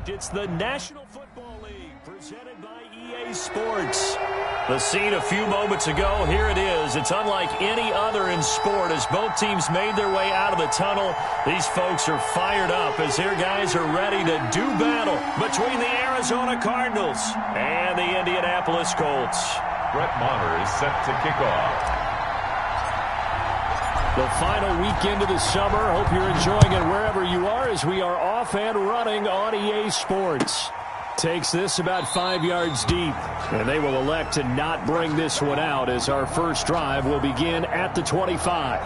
It's the National Football League presented by EA Sports. The scene a few moments ago, here it is. It's unlike any other in sport as both teams made their way out of the tunnel. These folks are fired up as their guys are ready to do battle between the Arizona Cardinals and the Indianapolis Colts. Brett Maher is set to kick off. The final weekend of the summer. Hope you're enjoying it wherever you are as we are off and running on EA Sports. Takes this about 5 yards deep. And they will elect to not bring this one out as our first drive will begin at the 25.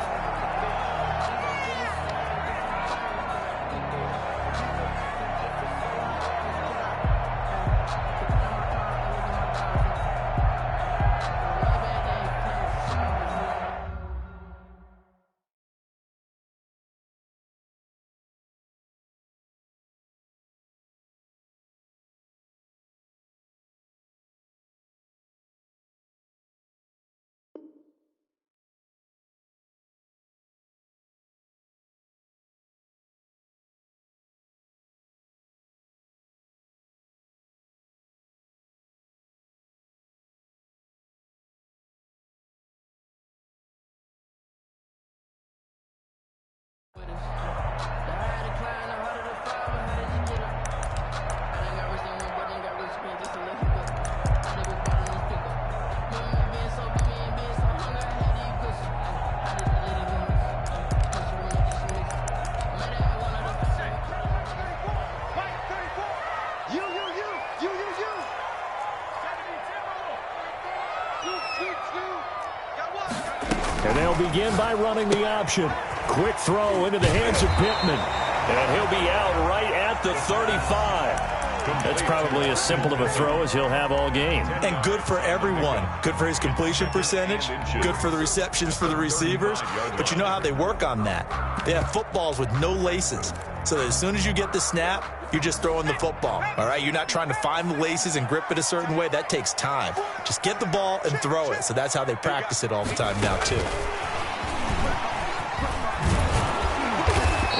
And they'll begin by running the option. Quick throw into the hands of Pittman. And he'll be out right at the 35. That's probably as simple of a throw as he'll have all game. And good for everyone. Good for his completion percentage. Good for the receptions for the receivers. But you know how they work on that. They have footballs with no laces. So that as soon as you get the snap, you're just throwing the football. All right? You're not trying to find the laces and grip it a certain way. That takes time. Just get the ball and throw it. So that's how they practice it all the time now, too.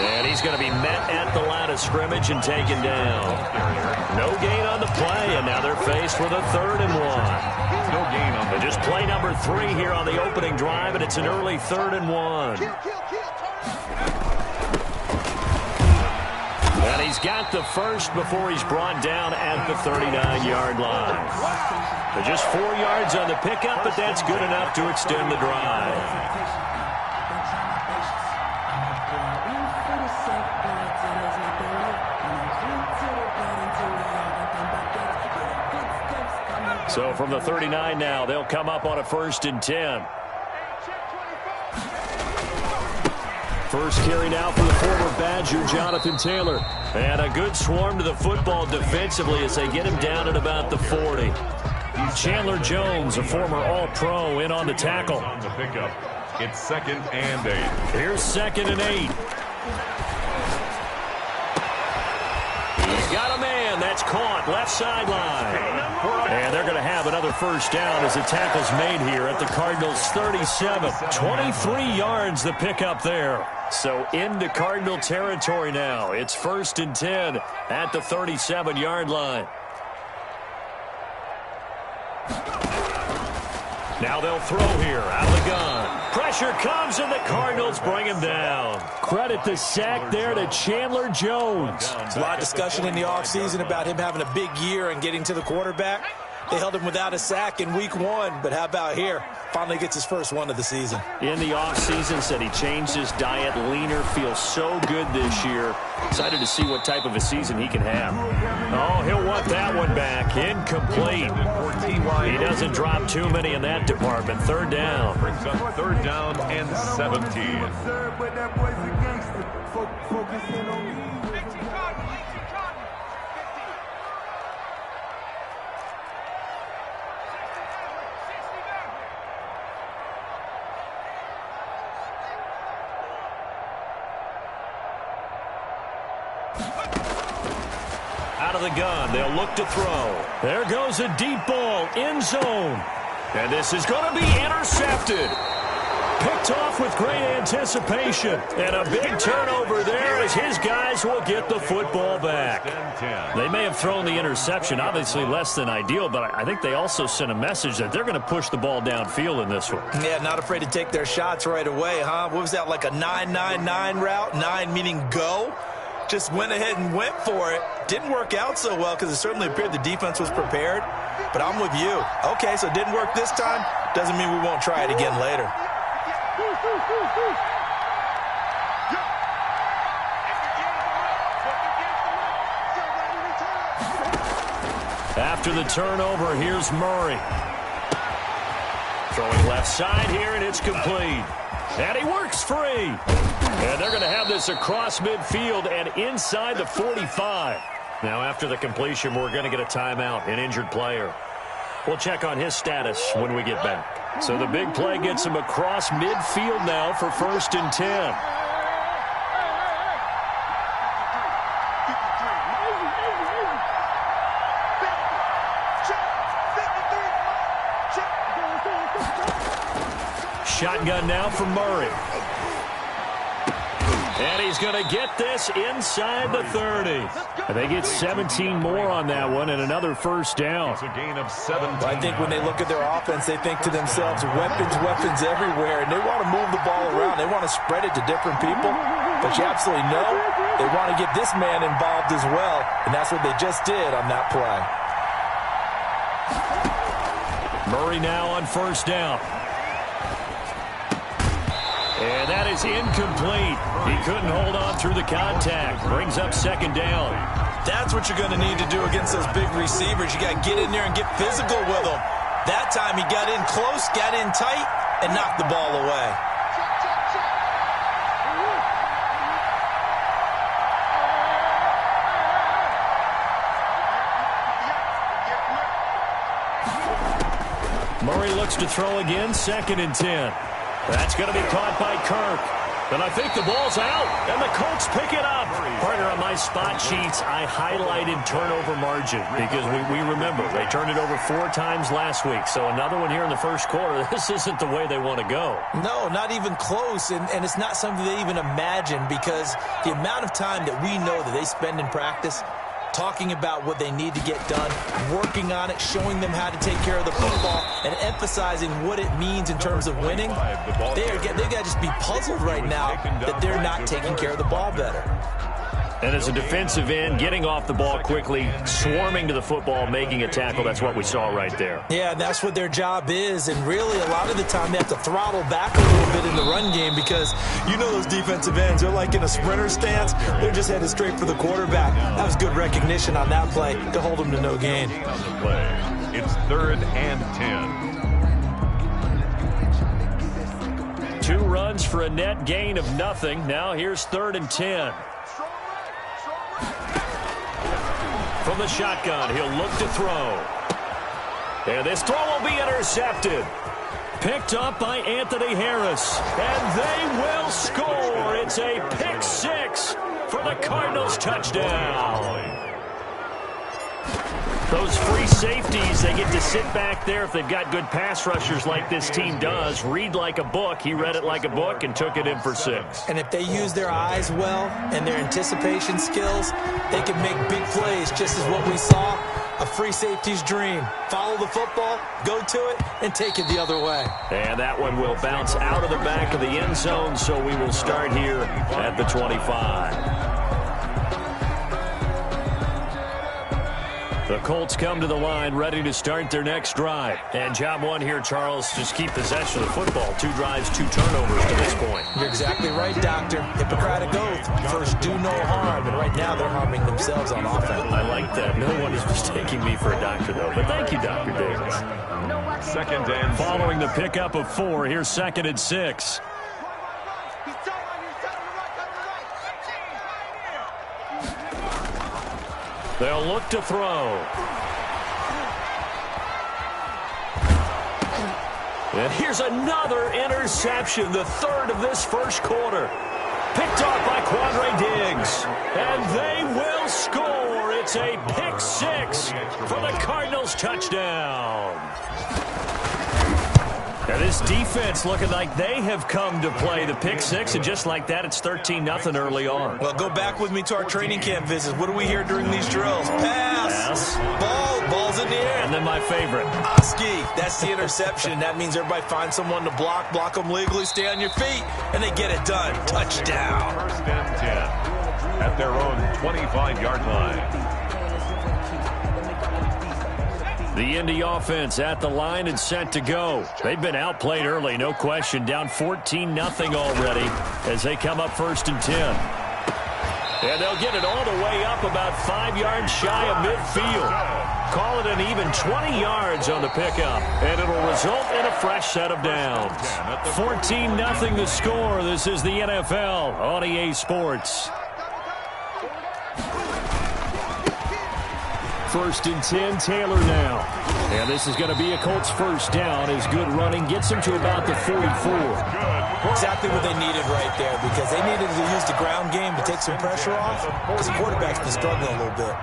And he's going to be met at the line of scrimmage and taken down. No gain on the play, and now they're faced with a 3rd and 1. No gain on the Just play number 3 here on the opening drive, and it's an early 3rd and 1. And he's got the first before he's brought down at the 39-yard line. But just 4 yards on the pickup, but that's good enough to extend the drive. So from the 39 now, they'll come up on a 1st and 10. First carry now for the former Badger, Jonathan Taylor. And a good swarm to the football defensively as they get him down at about the 40. Chandler Jones, a former All-Pro, in on the tackle. On the pickup. It's 2nd and 8. Here's 2nd and 8. He's got a man. That's caught. Left sideline. And they're going to have another first down as the tackle's made here at the Cardinals' 37. 23 yards the pickup there. So into Cardinal territory now. It's 1st and 10 at the 37-yard line. Now they'll throw here out of the gun. Pressure comes, and the Cardinals bring him down. Credit the sack there to Chandler Jones. There's a lot of discussion in the offseason about him having a big year and getting to the quarterback. They held him without a sack in week 1, but how about here? Finally gets his first one of the season. In the offseason, said he changed his diet, leaner, feels so good this year. Excited to see what type of a season he can have. Oh, he'll want that one back. Incomplete. He doesn't drop too many in that department. 3rd down. Brings up 3rd down and 17. Out of the gun, they'll look to throw. There goes a deep ball, end zone. And this is going to be intercepted. Picked off with great anticipation. And a big turnover there as his guys will get the football back. They may have thrown the interception, obviously less than ideal, but I think they also sent a message that they're going to push the ball downfield in this one. Yeah, not afraid to take their shots right away, huh? What was that, like a 9-9-9 route? 9 meaning go? Just went ahead and went for it. Didn't work out so well because it certainly appeared the defense was prepared. But I'm with you. Okay, so it didn't work this time. Doesn't mean we won't try it again later. After the turnover, here's Murray. Throwing left side here, and it's complete. And he works free. And they're going to have this across midfield and inside the 45. Now, after the completion, we're going to get a timeout, an injured player. We'll check on his status when we get back. So the big play gets him across midfield now for 1st and 10. Shotgun now for Murray. And he's going to get this inside the 30. They get 17 more on that one and another first down. It's a gain of 17. I think when they look at their offense, they think to themselves, weapons everywhere, and they want to move the ball around. They want to spread it to different people. But you absolutely know they want to get this man involved as well, and that's what they just did on that play. Murray now on first down. And that is incomplete. He couldn't hold on through the contact. Brings up 2nd down. That's what you're going to need to do against those big receivers. You got to get in there and get physical with them. That time he got in close, got in tight, and knocked the ball away. Murray looks to throw again, 2nd and 10. That's going to be caught by Kirk. And I think the ball's out, and the Colts pick it up. Partner, on my spot sheets, I highlighted turnover margin because we remember they turned it over 4 times last week. So another one here in the first quarter. This isn't the way they want to go. No, not even close, and it's not something they even imagine because the amount of time that we know that they spend in practice talking about what they need to get done, working on it, showing them how to take care of the football, and emphasizing what it means in terms of winning. They got to just be puzzled right now that they're not taking care of the ball better. And as a defensive end, getting off the ball quickly, swarming to the football, making a tackle, that's what we saw right there. Yeah, and that's what their job is. And really, a lot of the time, they have to throttle back a little bit in the run game because you know those defensive ends, they're like in a sprinter stance. They're just headed straight for the quarterback. That was good recognition on that play to hold them to no gain. It's 3rd and 10. 2 runs for a net gain of nothing. Now here's 3rd and 10. From the shotgun, he'll look to throw. And this throw will be intercepted. Picked up by Anthony Harris. And they will score. It's a pick 6 for the Cardinals touchdown. Those free safeties, they get to sit back there if they've got good pass rushers like this team does. Read like a book. He read it like a book and took it in for 6. And if they use their eyes well and their anticipation skills, they can make big plays, just as what we saw. A free safety's dream. Follow the football, go to it, and take it the other way. And that one will bounce out of the back of the end zone, so we will start here at the 25. The Colts come to the line ready to start their next drive. And job 1 here, Charles, just keep possession of the football. 2 drives, 2 turnovers to this point. You're exactly right, Doctor. Hippocratic oath. First, do no harm. And right now, they're harming themselves on offense. I like that. No one is mistaking me for a doctor, though. But thank you, Dr. Davis. 2nd and 6. Following the pickup of 4, here's 2nd and 6. They'll look to throw. And here's another interception, the 3rd of this first quarter. Picked off by Quandre Diggs. And they will score. It's a pick 6 for the Cardinals touchdown. Now this defense looking like they have come to play. The pick six, and just like that, it's 13-0 early on. Well, go back with me to our training camp visits. What do we hear during these drills? Pass. Ball's in the air. And then my favorite. Oski. That's the interception. That means everybody finds someone to block them legally, stay on your feet, and they get it done. Touchdown. First and 10 at their own 25-yard line. The Indy offense at the line and set to go. They've been outplayed early, no question. Down 14-0 already as they come up first and 10. And they'll get it all the way up about 5 yards shy of midfield. Call it an even 20 yards on the pickup. And it'll result in a fresh set of downs. 14-0 the score. This is the NFL on EA Sports. First and 10, Taylor now. And this is going to be a Colts first down as good running gets him to about the 44. Exactly what they needed right there, because they needed to use the ground game to take some pressure off, because the quarterback's been struggling a little bit.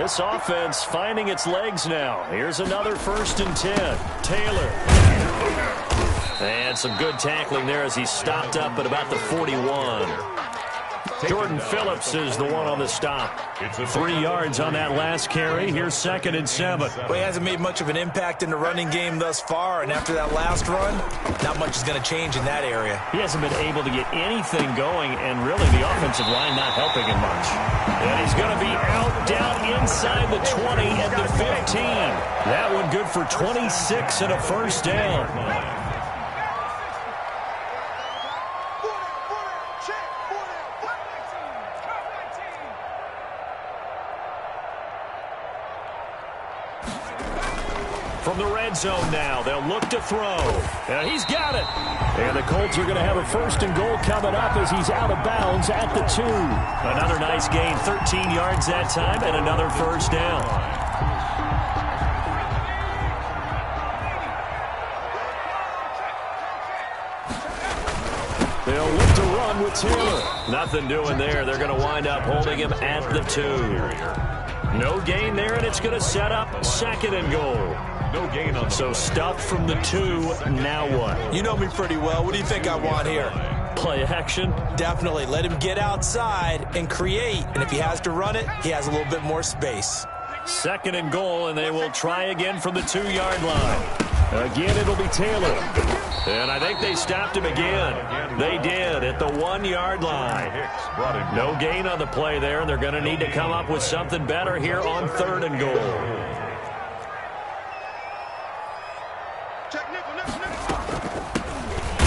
This offense finding its legs now. Here's another first and 10. Taylor. And some good tackling there as he stopped up at about the 41. Jordan Phillips is the one on the stop. 3 yards on that last carry. Here's second and 7. Well, he hasn't made much of an impact in the running game thus far, and after that last run, not much is going to change in that area. He hasn't been able to get anything going, and really the offensive line not helping him much. And he's going to be out down inside the 20 at the 15. That one good for 26 and a first down. From the red zone now, they'll look to throw. And he's got it. And the Colts are going to have a first and goal coming up as he's out of bounds at the 2. Another nice gain, 13 yards that time, and another first down. They'll look to run with Taylor. Nothing doing there. They're going to wind up holding him at the 2. No gain there, and it's going to set up second and goal. No gain on the So stuffed from the 2. Now what? You know me pretty well. What do you think I want here? Play action? Definitely. Let him get outside and create. And if he has to run it, he has a little bit more space. Second and goal, and they will try again from the 2-yard line. Again, it'll be Taylor. And I think they stopped him again. They did at the 1-yard line. No gain on the play there, and they're going to need to come up with something better here on third and goal.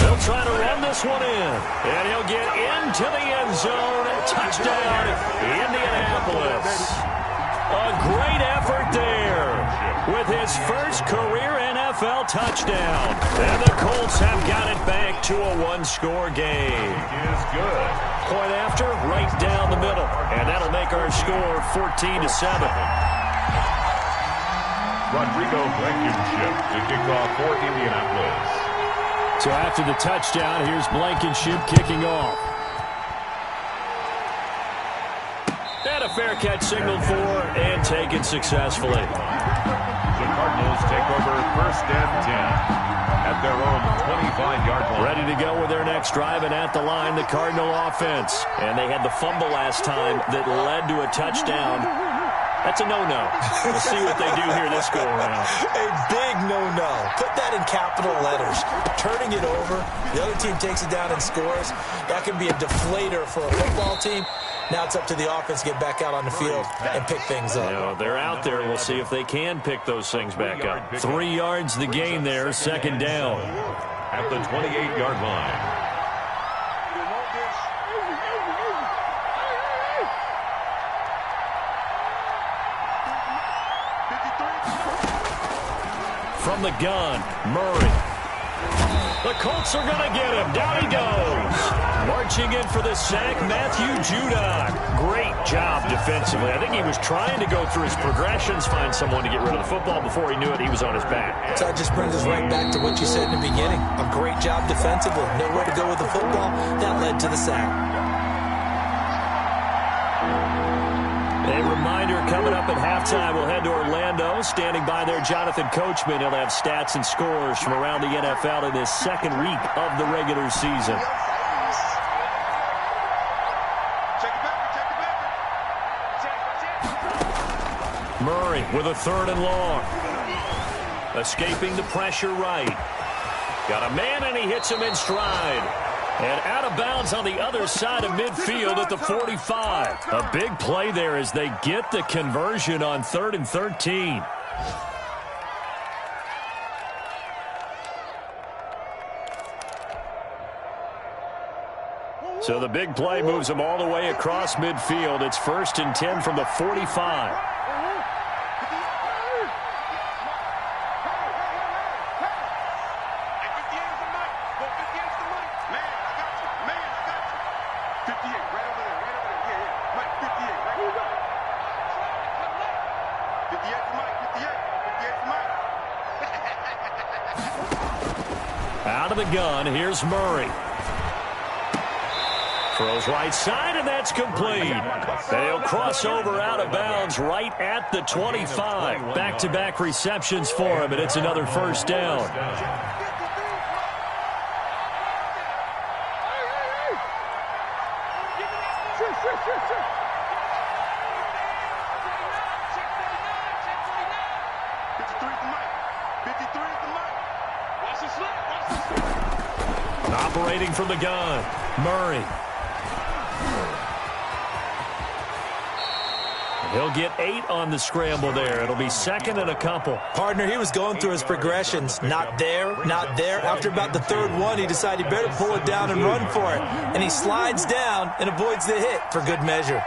They'll try to run this one in. And he'll get into the end zone. Touchdown, Indianapolis. A great effort there with his first career NFL touchdown. And the Colts have got it back to a one-score game. is good. Point after, right down the middle. And that'll make our score 14-7. Rodrigo Blankenship to kick off for Indianapolis. So after the touchdown, here's Blankenship kicking off. And a fair catch signaled for and taken successfully. The Cardinals take over first and 10 at their own 25-yard line. Ready to go with their next drive, and at the line, the Cardinal offense. And they had the fumble last time that led to a touchdown. That's a no-no. We'll see what they do here this go-around. A big no-no. Put that in capital letters. Turning it over, the other team takes it down and scores. That can be a deflator for a football team. Now it's up to the offense to get back out on the field and pick things up. You know, they're out there. We'll see if they can pick those things back up. 3 yards the gain there, second down. At the 28-yard line. From the gun, Murray. The Colts are going to get him. Down he goes. Marching in for the sack, Matthew Judon. Great job defensively. I think he was trying to go through his progressions, find someone to get rid of the football. Before he knew it, he was on his back. So that just brings us right back to what you said in the beginning. A great job defensively. Nowhere to go with the football. That led to the sack. A reminder coming up at halftime. We'll head to Orlando. Standing by there, Jonathan Coachman. He'll have stats and scores from around the NFL in this second week of the regular season. Murray with a 3rd and long. Escaping the pressure right. Got a man, and he hits him in stride. And out of bounds on the other side of midfield at the 45. A big play there as they get the conversion on 3rd and 13. So the big play moves them all the way across midfield. It's 1st and 10 from the 45. Out of the gun, here's Murray. Throws right side, and that's complete. They'll cross over out of bounds right at the 25. Back-to-back receptions for him, and it's another 1st down. Operating from the gun, Murray. He'll get 8 on the scramble there. It'll be 2nd and a couple. Partner, he was going through his progressions. Not there, not there. After about the 3rd one, he decided he better pull it down and run for it. And he slides down and avoids the hit for good measure.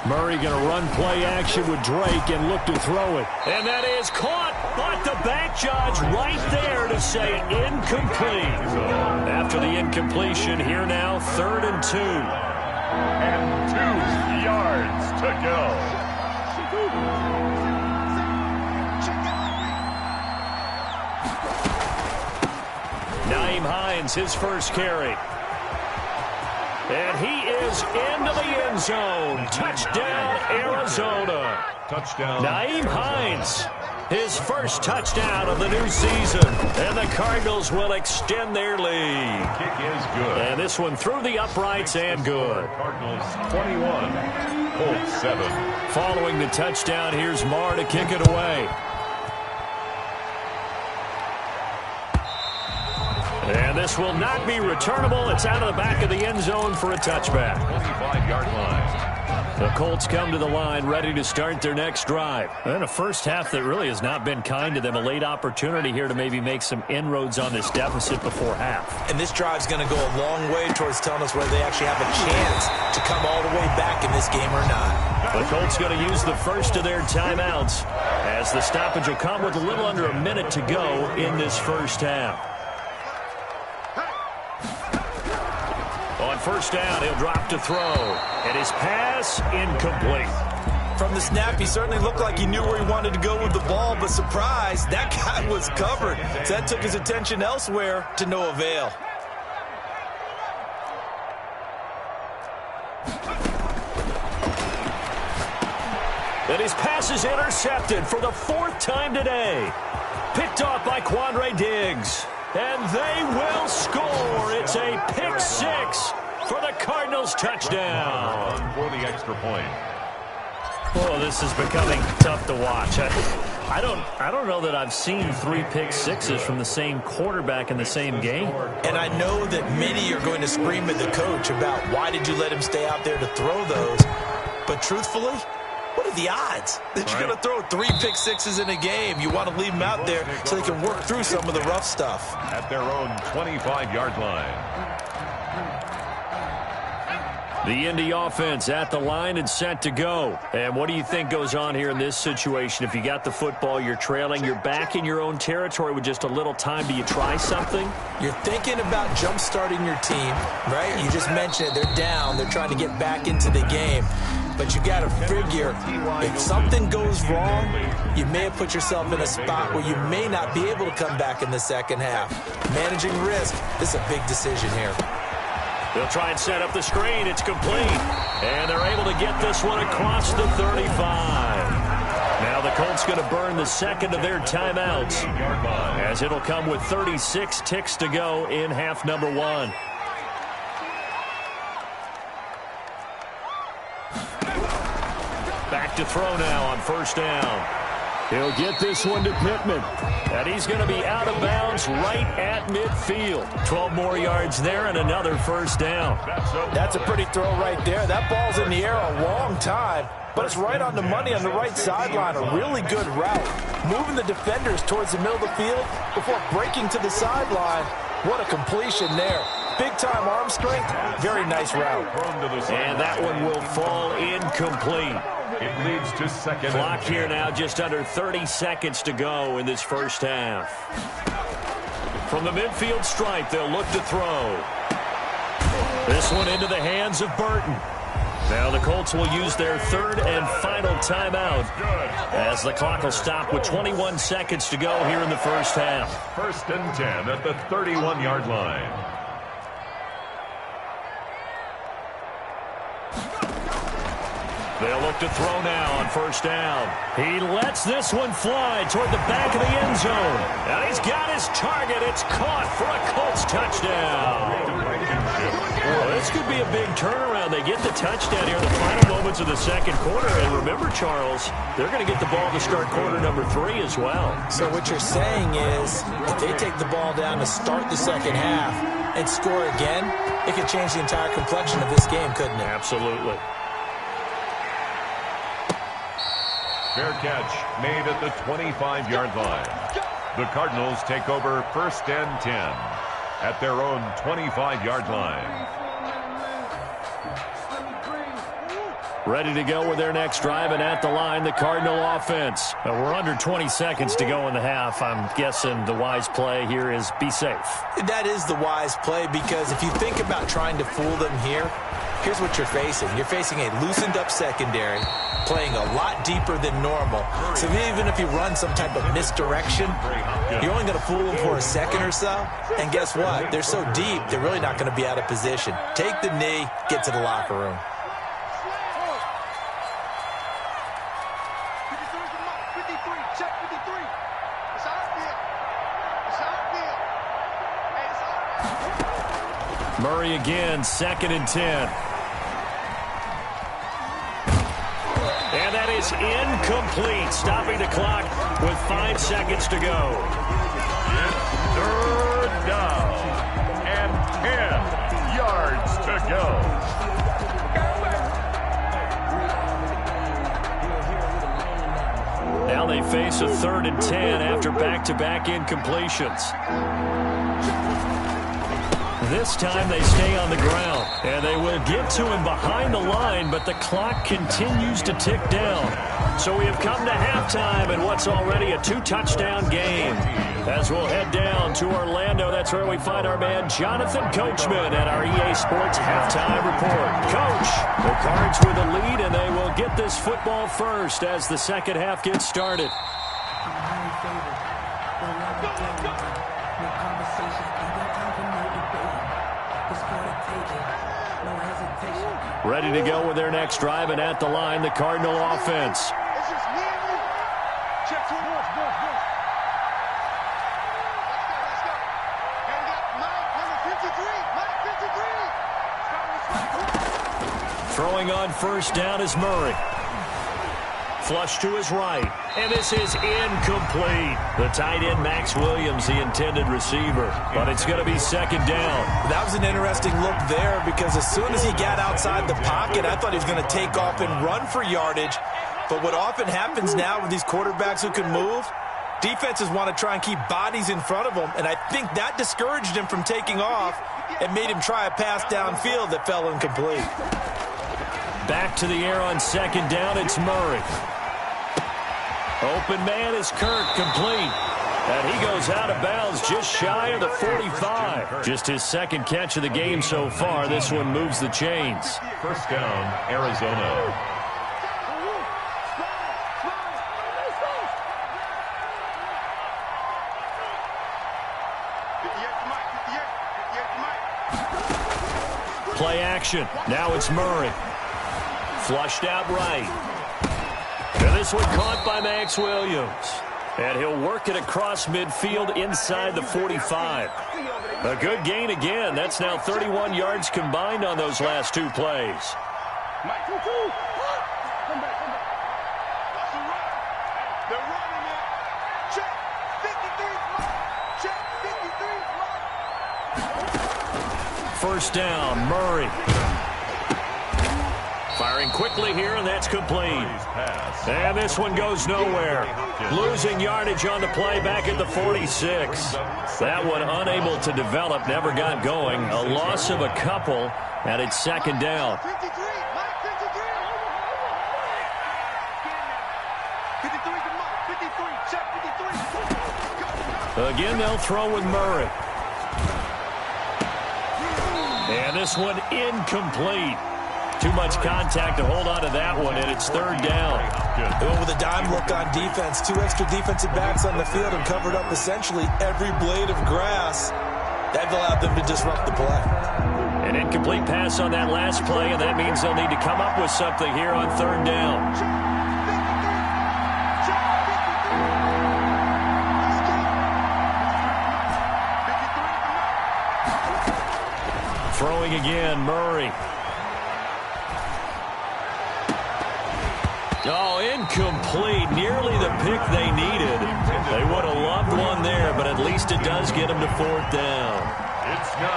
Murray going to run play action with Drake and look to throw it. And that is caught, but the back judge right there to say incomplete. After the incompletion, here now, 3rd and 2. And 2 yards to go. Nyheim Hines, his first carry. And he is into the end zone. Touchdown, Arizona. Touchdown. Nyheim Hines, his first touchdown of the new season. And the Cardinals will extend their lead. Kick is good. And this one through the uprights and good. Cardinals 21, Colts 7. Following the touchdown, here's Marr to kick it away. And this will not be returnable. It's out of the back of the end zone for a touchback. 25-yard line. The Colts come to the line ready to start their next drive. And a first half that really has not been kind to them. A late opportunity here to maybe make some inroads on this deficit before half. And this drive's going to go a long way towards telling us whether they actually have a chance to come all the way back in this game or not. The Colts going to use the first of their timeouts as the stoppage will come with a little under a minute to go in this first half. On first down, he'll drop to throw. And his pass, incomplete. From the snap, he certainly looked like he knew where he wanted to go with the ball, but surprise, that guy was covered. So that took his attention elsewhere to no avail. And his pass is intercepted for the 4th time today. Picked off by Quandre Diggs. And they will score. It's a pick 6 for the Cardinals touchdown. For the extra point. Oh, this is becoming tough to watch. I don't know that I've seen 3 pick sixes from the same quarterback in the same game. And I know that many are going to scream at the coach about why did you let him stay out there to throw those. But truthfully, what are the odds that you're going to throw 3 pick sixes in a game? You want to leave them out there so they can work through some of the rough stuff. At their own 25-yard line. The Indy offense at the line and set to go. And what do you think goes on here in this situation? If you got the football, you're trailing, you're back in your own territory with just a little time. Do you try something? You're thinking about jump-starting your team, right? You just mentioned it. They're down. They're trying to get back into the game. But you got to figure, if something goes wrong, you may have put yourself in a spot where you may not be able to come back in the second half. Managing risk, this is a big decision here. They'll try and set up the screen. It's complete. And they're able to get this one across the 35. Now the Colts going to burn the second of their timeouts, as it'll come with 36 ticks to go in half number one. Back to throw now on first down. He'll get this one to Pittman. And he's going to be out of bounds right at midfield. 12 more yards there and another first down. That's a pretty throw right there. That ball's in the air a long time, but it's right on the money on the right sideline. A really good route. Moving the defenders towards the middle of the field before breaking to the sideline. What a completion there. Big-time arm strength. Very nice route. And that one will fall incomplete. It leads to second. Clock here now, just under 30 seconds to go in this first half. From the midfield stripe, they'll look to throw. This one into the hands of Burton. Now the Colts will use their third and final timeout, as the clock will stop with 21 seconds to go here in the first half. First and 10 at the 31-yard line. They'll look to throw now on first down. He lets this one fly toward the back of the end zone. And he's got his target. It's caught for a Colts touchdown. Well, this could be a big turnaround. They get the touchdown here in the final moments of the second quarter. And remember, Charles, they're going to get the ball to start quarter number 3 as well. So what you're saying is, if they take the ball down to start the second half and score again, it could change the entire complexion of this game, couldn't it? Absolutely. Fair catch made at the 25-yard line. The Cardinals take over first and 10 at their own 25-yard line. Ready to go with their next drive, and at the line, the Cardinal offense. We're under 20 seconds to go in the half. I'm guessing the wise play here is be safe. That is the wise play, because if you think about trying to fool them here, here's what you're facing. You're facing a loosened-up secondary, playing a lot deeper than normal. So even if you run some type of misdirection, you're only going to fool them for a second or so. And guess what? They're so deep, they're really not going to be out of position. Take the knee, get to the locker room. Murray again, second and 10. And that is incomplete, stopping the clock with 5 seconds to go. Third down and 10 yards to go. Now they face a third and 10 after back-to-back incompletions. This time they stay on the ground, and they will get to him behind the line, but the clock continues to tick down. So we have come to halftime in what's already a 2-touchdown game. As we'll head down to Orlando, that's where we find our man Jonathan Coachman at our EA Sports Halftime Report. Coach, the Cards with a lead, and they will get this football first as the second half gets started. Ready to go with their next drive, and at the line, the Cardinal offense. Throwing on first down is Murray. Flush to his right, and this is incomplete. The tight end, Max Williams, the intended receiver, but it's going to be second down. That was an interesting look there, because as soon as he got outside the pocket, I thought he was going to take off and run for yardage. But what often happens now with these quarterbacks who can move, defenses want to try and keep bodies in front of them, and I think that discouraged him from taking off and made him try a pass downfield that fell incomplete. Back to the air on second down, it's Murray. Open man is Kirk, complete. And he goes out of bounds just shy of the 45. Just his second catch of the game so far. This one moves the chains. First down, Arizona. action. Now it's Murray. Flushed out right. And this one caught by Max Williams. And he'll work it across midfield inside the 45. A good gain again. That's now 31 yards combined on those last two plays. First down, Murray. Firing quickly here, and that's complete. And this one goes nowhere. Losing yardage on the play back at the 46. That one unable to develop, never got going. A loss of a couple, and it's second down. Again, they'll throw with Murray. And this one incomplete. Too much contact to hold on to that one, and it's third down. They went with a dime look on defense. 2 extra defensive backs on the field and covered up essentially every blade of grass. That allowed them to disrupt the play. An incomplete pass on that last play, and that means they'll need to come up with something here on third down. Throwing again, Murray. Oh, incomplete. Nearly the pick they needed. They would have loved one there, but at least it does get them to fourth down.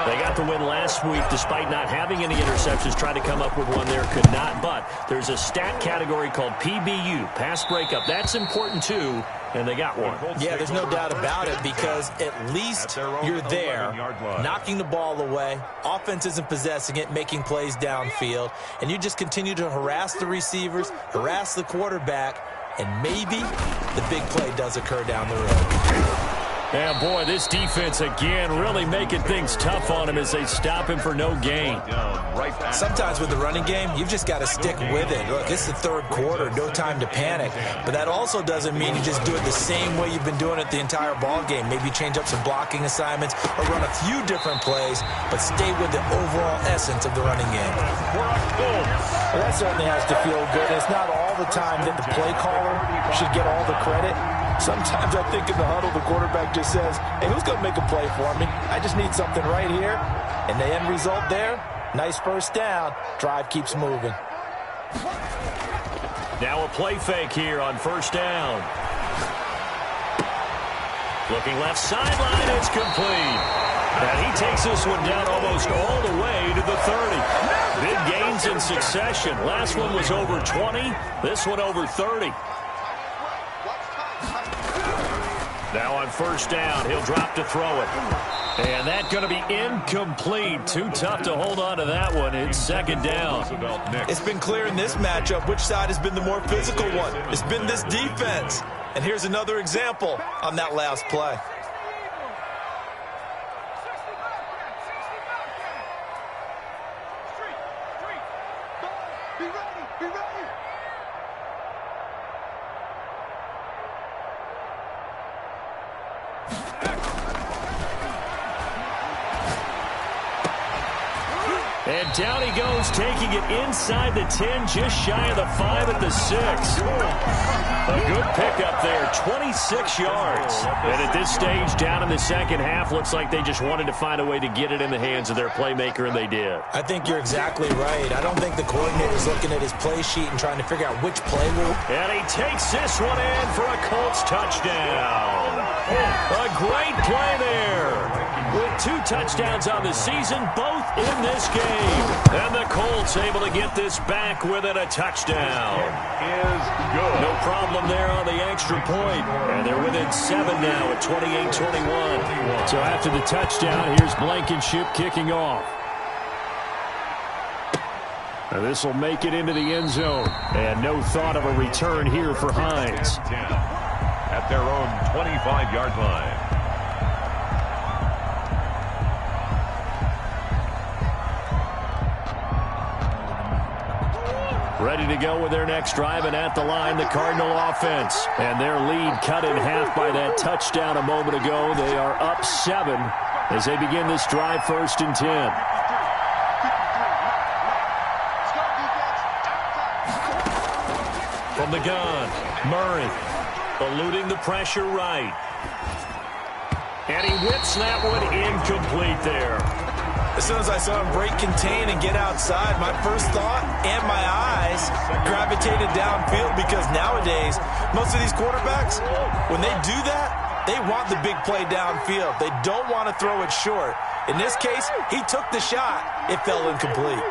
They got the win last week despite not having any interceptions. Tried to come up with one there, could not. But there's a stat category called PBU, pass breakup. That's important too, and they got one. Yeah, there's no doubt about it, because at least you're there, knocking the ball away. Offense isn't possessing it, making plays downfield. And you just continue to harass the receivers, harass the quarterback, and maybe the big play does occur down the road. And boy, this defense again really making things tough on him as they stop him for no gain. Sometimes with the running game, you've just got to stick with it. Look, it's the third quarter, no time to panic. But that also doesn't mean you just do it the same way you've been doing it the entire ball game. Maybe change up some blocking assignments or run a few different plays, but stay with the overall essence of the running game. Well, that certainly has to feel good. It's not all the time that the play caller should get all the credit. Sometimes I think in the huddle, the quarterback just says, hey, who's going to make a play for me? I just need something right here. And the end result there, nice first down. Drive keeps moving. Now a play fake here on first down. Looking left sideline, it's complete. And he takes this one down almost all the way to the 30. Big gains in succession. Last one was over 20. This one over 30. Now on first down, he'll drop to throw it. And that's going to be incomplete. Too tough to hold on to that one. It's second down. It's been clear in this matchup which side has been the more physical one. It's been this defense. And here's another example on that last play. And down he goes, taking it inside the 10, just shy of the 5 at the 6. A good pickup there, 26 yards. And at this stage, down in the second half, looks like they just wanted to find a way to get it in the hands of their playmaker, and they did. I think you're exactly right. I don't think the coordinator's looking at his play sheet and trying to figure out which play will. And he takes this one in for a Colts touchdown. A great play there. With 2 touchdowns on the season, both in this game. And the Colts able to get this back within a touchdown. No problem there on the extra point. And they're within 7 now at 28-21. So after the touchdown, here's Blankenship kicking off. Now this will make it into the end zone. And no thought of a return here for Hines. At their own 25-yard line. Ready to go with their next drive, and at the line, the Cardinal offense. And their lead cut in half by that touchdown a moment ago. They are up 7 as they begin this drive, 1st and 10. From the gun, Murray eluding the pressure right. And he whips that one incomplete there. As soon as I saw him break, contain, and get outside, my first thought and my eyes gravitated downfield, because nowadays, most of these quarterbacks, when they do that, they want the big play downfield. They don't want to throw it short. In this case, he took the shot. It fell incomplete.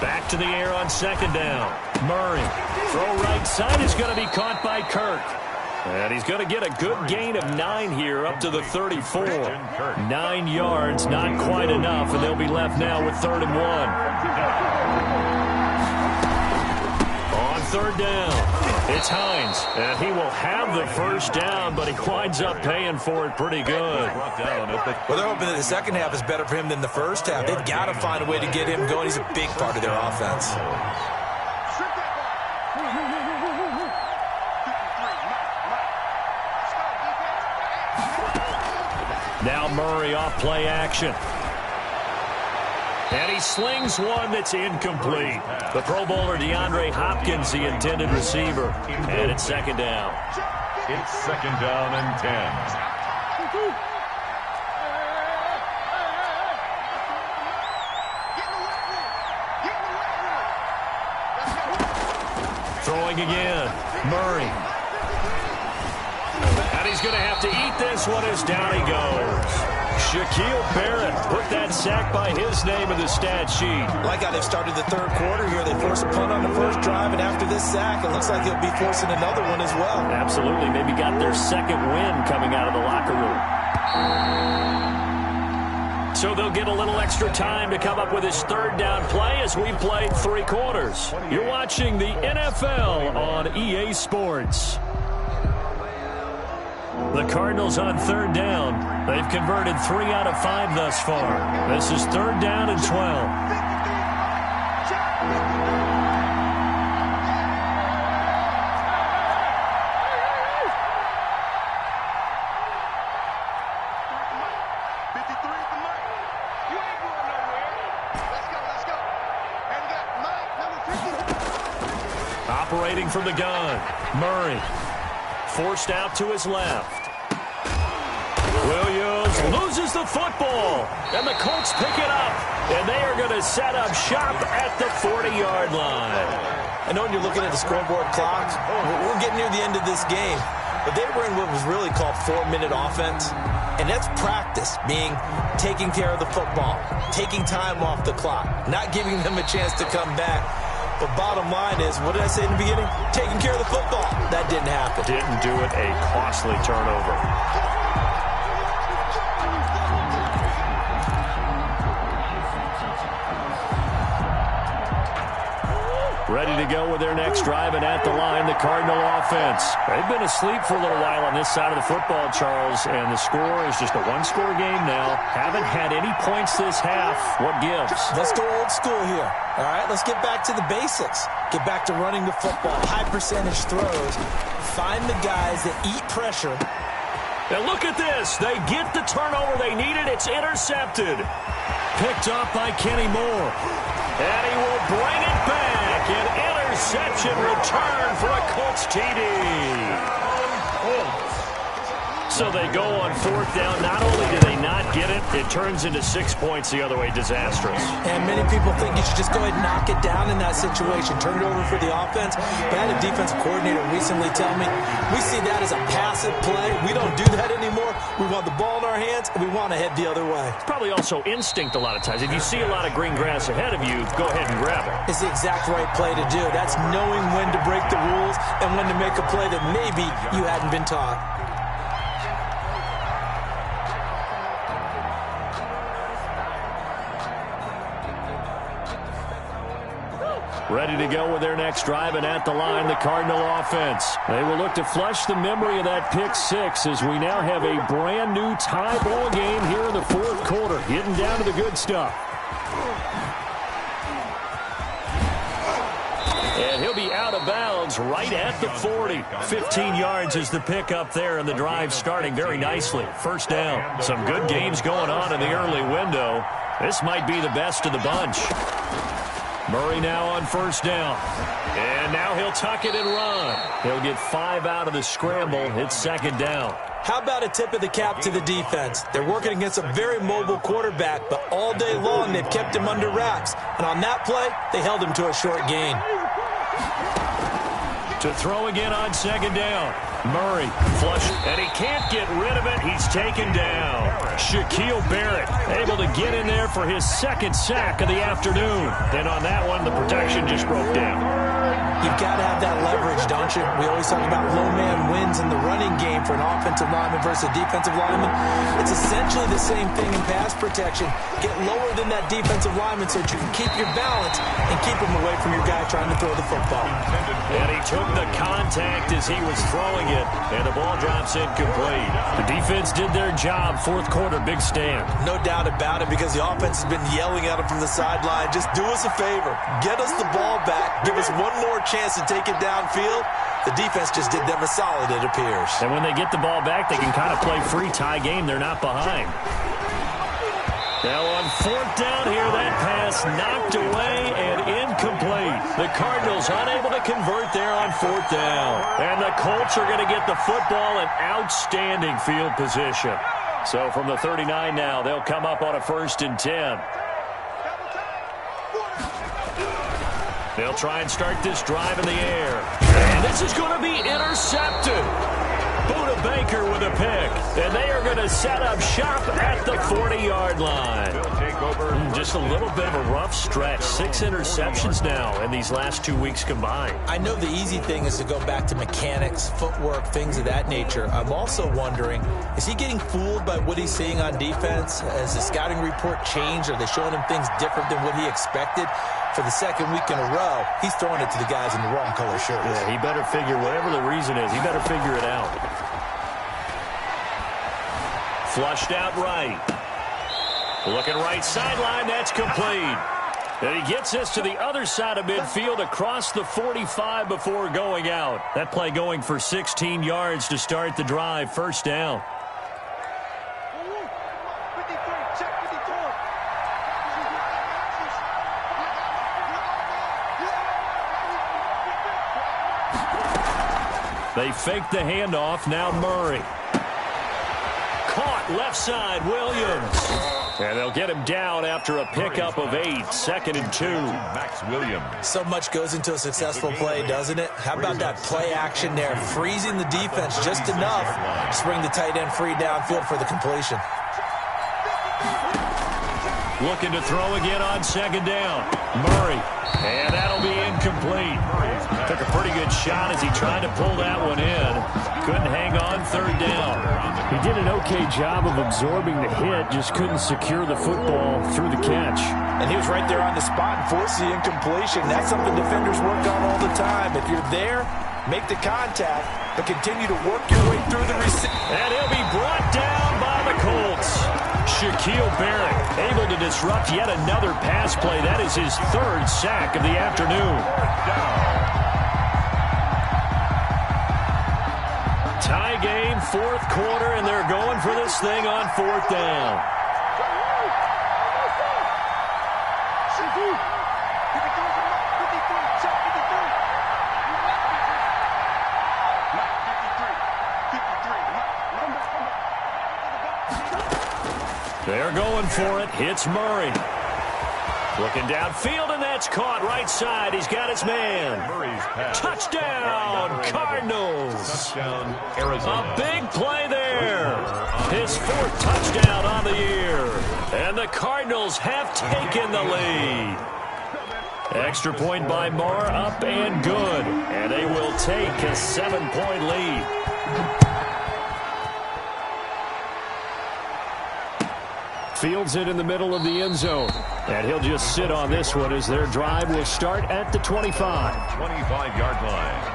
Back to the air on second down. Murray. Throw right side is going to be caught by Kirk. And he's going to get a good gain of 9 here up to the 34. 9 yards, not quite enough, and they'll be left now with 3rd and 1. On 3rd down, it's Hines. And he will have the first down, but he winds up paying for it pretty good. Well, they're hoping that the second half is better for him than the first half. They've got to find a way to get him going. He's a big part of their offense. Now Murray off play action. And he slings one that's incomplete. The Pro Bowler DeAndre Hopkins, the intended receiver. And it's 2nd down. It's 2nd down and 10. Throwing again. Murray. And he's going to have to eat this one as down he goes. Shaquille Barrett put that sack by his name in the stat sheet. Like how they've started the 3rd quarter here. They force a punt on the first drive, and after this sack, it looks like they'll be forcing another one as well. Absolutely. Maybe got their 2nd win coming out of the locker room. So they'll get a little extra time to come up with his 3rd down play as we played 3 quarters. You're watching the NFL on EA Sports. The Cardinals on 3rd down. They've converted 3 out of 5 thus far. This is 3rd down and 12. Operating from the gun, Murray. Forced out to his left. Williams loses the football, and the Colts pick it up, and they are going to set up shop at the 40-yard line. I know when you're looking at the scoreboard clock, we're getting near the end of this game, but they were in what was really called 4-minute offense, and that's practice, being taking care of the football, taking time off the clock, not giving them a chance to come back. But bottom line is, what did I say in the beginning? Taking care of the football. That didn't happen. Didn't do it. A costly turnover. Ready to go with their next drive, and at the line, the Cardinal offense. They've been asleep for a little while on this side of the football, Charles, and the score is just a 1-score game now. Haven't had any points this half. What gives? Let's go old school here. All right, let's get back to the basics. Get back to running the football, high percentage throws. Find the guys that eat pressure. And look at this. They get the turnover they needed. It's intercepted. Picked up by Kenny Moore. And he will bring it back. An interception return for a Colts TD. So they go on 4th down. Not only do they not get it, it turns into 6 points the other way. Disastrous. And many people think you should just go ahead and knock it down in that situation. Turn it over for the offense. But I had a defensive coordinator recently tell me, we see that as a passive play. We don't do that anymore. We want the ball in our hands, and we want to head the other way. It's probably also instinct a lot of times. If you see a lot of green grass ahead of you, go ahead and grab it. It's the exact right play to do. That's knowing when to break the rules and when to make a play that maybe you hadn't been taught. Ready to go with their next drive, and at the line, the Cardinal offense. They will look to flush the memory of that pick 6 as we now have a brand new tie ball game here in the 4th quarter. Getting down to the good stuff. And he'll be out of bounds right at the 40. 15 yards is the pickup there, and the drive starting very nicely. First down. Some good games going on in the early window. This might be the best of the bunch. Murray now on first down. And now he'll tuck it and run. He'll get 5 out of the scramble. It's second down. How about a tip of the cap to the defense? They're working against a very mobile quarterback, but all day long they've kept him under wraps. And on that play, they held him to a short gain. To throw again on second down. Murray flush, and he can't get rid of it. He's taken down. Shaquille Barrett able to get in there for his second sack of the afternoon. And on that one, the protection just broke down. You've got to have that leverage, don't you? We always talk about low man wins in the running game for an offensive lineman versus a defensive lineman. It's essentially the same thing in pass protection. Get lower than that defensive lineman so that you can keep your balance and keep him away from your guy trying to throw the football. And he took the contact as he was throwing it, and the ball drops incomplete. The defense did their job. Fourth quarter, big stand. No doubt about it, because the offense has been yelling at him from the sideline. Just do us a favor. Get us the ball back. Give us one more chance to take it downfield. The defense just did them a solid, it appears. And when they get the ball back, they can kind of play free tie game. They're not behind. Now on fourth down here, that pass knocked away and incomplete. The Cardinals unable to convert there on fourth down. And the Colts are going to get the football in outstanding field position. So from the 39 now, they'll come up on a 1st and 10. They'll try and start this drive in the air. And this is going to be intercepted. Buda Baker with a pick. And they are going to set up shop at the 40-yard line. Just a little bit of a rough stretch. 6 interceptions now in these last 2 weeks combined. I know the easy thing is to go back to mechanics, footwork, things of that nature. I'm also wondering, is he getting fooled by what he's seeing on defense? Has the scouting report changed? Are they showing him things different than what he expected? For the second week in a row, he's throwing it to the guys in the wrong color shirts. Yeah, he better figure, whatever the reason is, he better figure it out. Flushed out right. Looking right sideline, that's complete. And he gets this to the other side of midfield across the 45 before going out. That play going for 16 yards to start the drive. First down. They fake the handoff. Now Murray. Caught left side, Williams. And they'll get him down after a pickup of 8. 2nd and 2. Max Williams. So much goes into a successful play, doesn't it? How about that play action there? Freezing the defense just enough to bring the tight end free downfield for the completion. Looking to throw again on second down. Murray. And that'll be incomplete. Took a pretty good shot as he tried to pull that one in. Couldn't hang on third down. He did an okay job of absorbing the hit, just couldn't secure the football through the catch. And he was right there on the spot and forced the incompletion. That's something defenders work on all the time. If you're there, make the contact, but continue to work your way through the receiver. And he'll be brought down by the Colts. Shaquille Barrett able to disrupt yet another pass play. That is his 3rd sack of the afternoon. Tie game, 4th quarter, and they're going for this thing on 4th down. They're going for it. Hits Murray. Looking downfield, and that's caught right side. He's got his man. Touchdown, Cardinals. Touchdown, Arizona. A big play there. His 4th touchdown on the year. And the Cardinals have taken the lead. Extra point by Marr, up and good. And they will take a 7-point lead. Fields it in the middle of the end zone. And he'll just sit on this one as their drive will start at the 25. 25-yard line.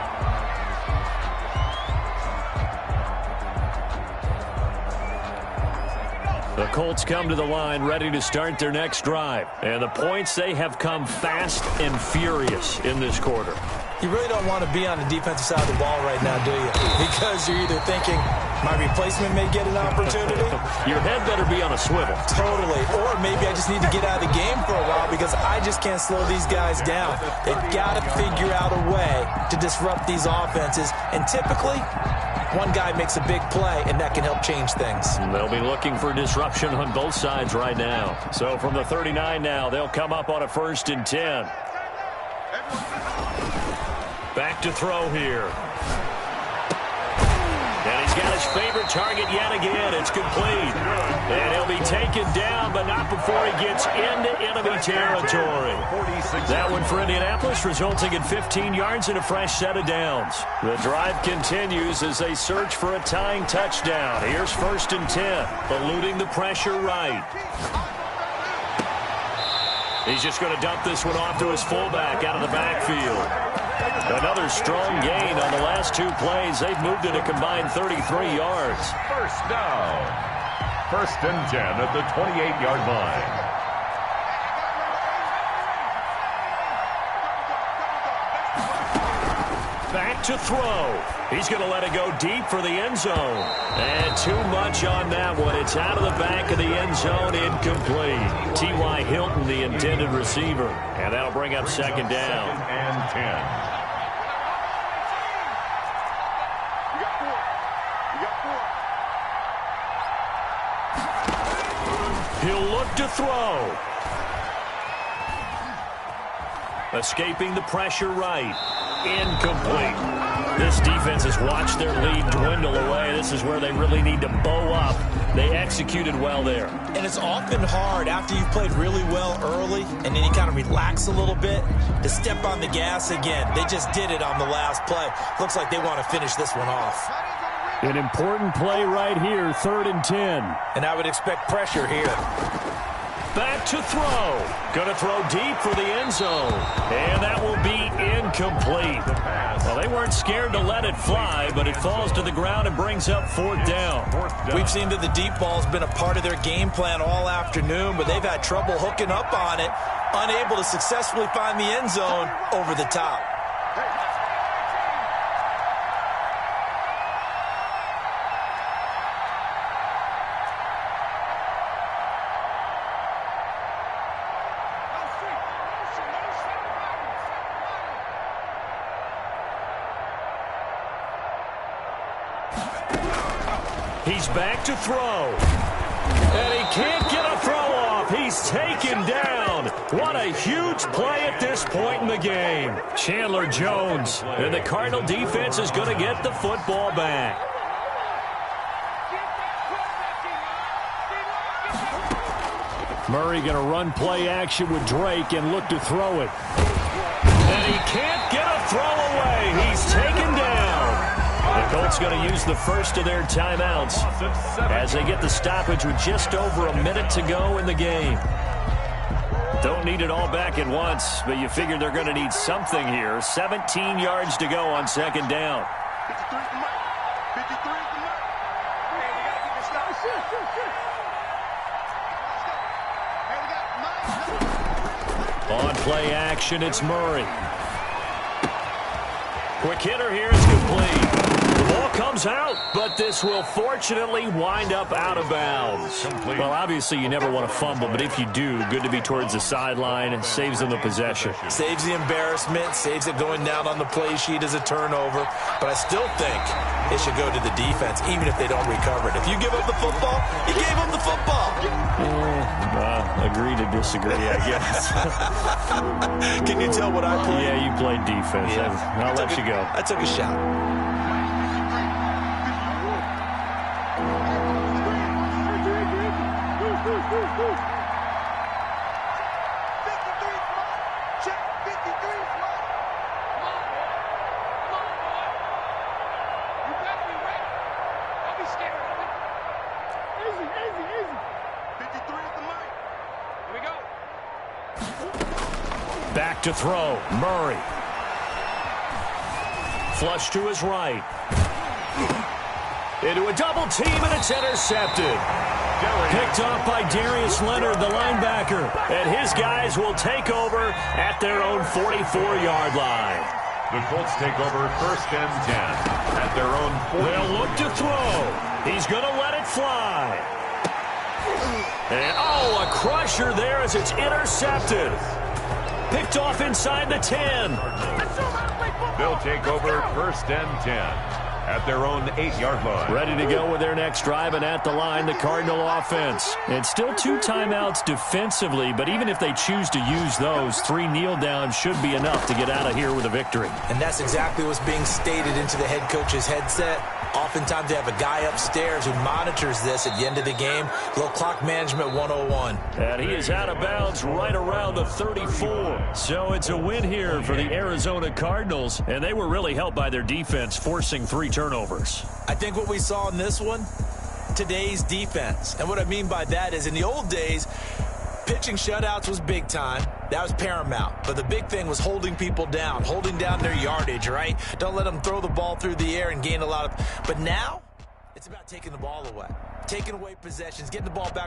The Colts come to the line ready to start their next drive. And the points, they have come fast and furious in this quarter. You really don't want to be on the defensive side of the ball right now, do you? Because you're either thinking, my replacement may get an opportunity. Your head better be on a swivel. Totally. Or maybe I just need to get out of the game for a while because I just can't slow these guys down. They've got to figure out a way to disrupt these offenses. And typically, one guy makes a big play, and that can help change things. They'll be looking for disruption on both sides right now. So from the 39 now, they'll come up on a 1st and 10. Back to throw here. And he's got his favorite target yet again. It's complete. And he'll be taken down, but not before he gets into enemy territory. That one for Indianapolis, resulting in 15 yards and a fresh set of downs. The drive continues as they search for a tying touchdown. Here's 1st and 10, eluding the pressure right. He's just going to dump this one off to his fullback out of the backfield. Another strong gain on the last 2 plays. They've moved it a combined 33 yards. First down. 1st and 10 at the 28-yard line. Back to throw. He's going to let it go deep for the end zone. And too much on that one. It's out of the back of the end zone, incomplete. T.Y. Hilton, the intended receiver. And that'll bring up 2nd down. 2nd and 10. He'll look to throw. Escaping the pressure right. Incomplete. This defense has watched their lead dwindle away. This is where they really need to bow up. They executed well there. And it's often hard after you've played really well early and then you kind of relax a little bit to step on the gas again. They just did it on the last play. Looks like they want to finish this one off. An important play right here, 3rd and 10. And I would expect pressure here. Back to throw. Going to throw deep for the end zone. And that will be incomplete. Well, they weren't scared to let it fly, but it falls to the ground and brings up 4th down. We've seen that the deep ball's been a part of their game plan all afternoon, but they've had trouble hooking up on it, unable to successfully find the end zone over the top. He's back to throw. And he can't get a throw off. He's taken down. What a huge play at this point in the game. Chandler Jones. And the Cardinal defense is going to get the football back. Murray going to run play action with Drake and look to throw it. And he can't get a throw away. He's taken down. The Colts going to use the first of their timeouts as they get the stoppage with just over a minute to go in the game. Don't need it all back at once, but you figure they're going to need something here. 17 yards to go on 2nd down. On play action, it's Murray. Quick hitter here is complete. The ball comes out, but this will fortunately wind up out of bounds. Well, obviously you never want to fumble, but if you do, good to be towards the sideline. It saves them the possession. Saves the embarrassment, saves it going down on the play sheet as a turnover. But I still think it should go to the defense, even if they don't recover it. If you give up the football, you gave up the football. Agree to disagree, I guess. Can you tell what I played? Yeah, you played defense. Yeah. I'll let you go. I took a shot. Back to throw. Murray. Flush to his right. Into a double team, and it's intercepted. Picked off by Darius Leonard, the linebacker. And his guys will take over at their own 44-yard line. The Colts take over 1st and 10 at their own 40. They'll look to throw. He's going to let it fly. And, a crusher there as it's intercepted. Picked off inside the 10. They'll take over 1st and 10 at their own 8-yard line. Ready to go with their next drive, and at the line, the Cardinal offense. It's still 2 timeouts defensively, but even if they choose to use those, 3 kneel downs should be enough to get out of here with a victory. And that's exactly what's being stated into the head coach's headset. Oftentimes they have a guy upstairs who monitors this at the end of the game. Little clock management 101. And he is out of bounds right around the 34. So it's a win here for the Arizona Cardinals, and they were really helped by their defense, forcing 3 turnovers. I think what we saw in this one, today's defense. And what I mean by that is in the old days, pitching shutouts was big time. That was paramount. But the big thing was holding people down, holding down their yardage, right? Don't let them throw the ball through the air and gain a lot of... But now, it's about taking the ball away. Taking away possessions, getting the ball back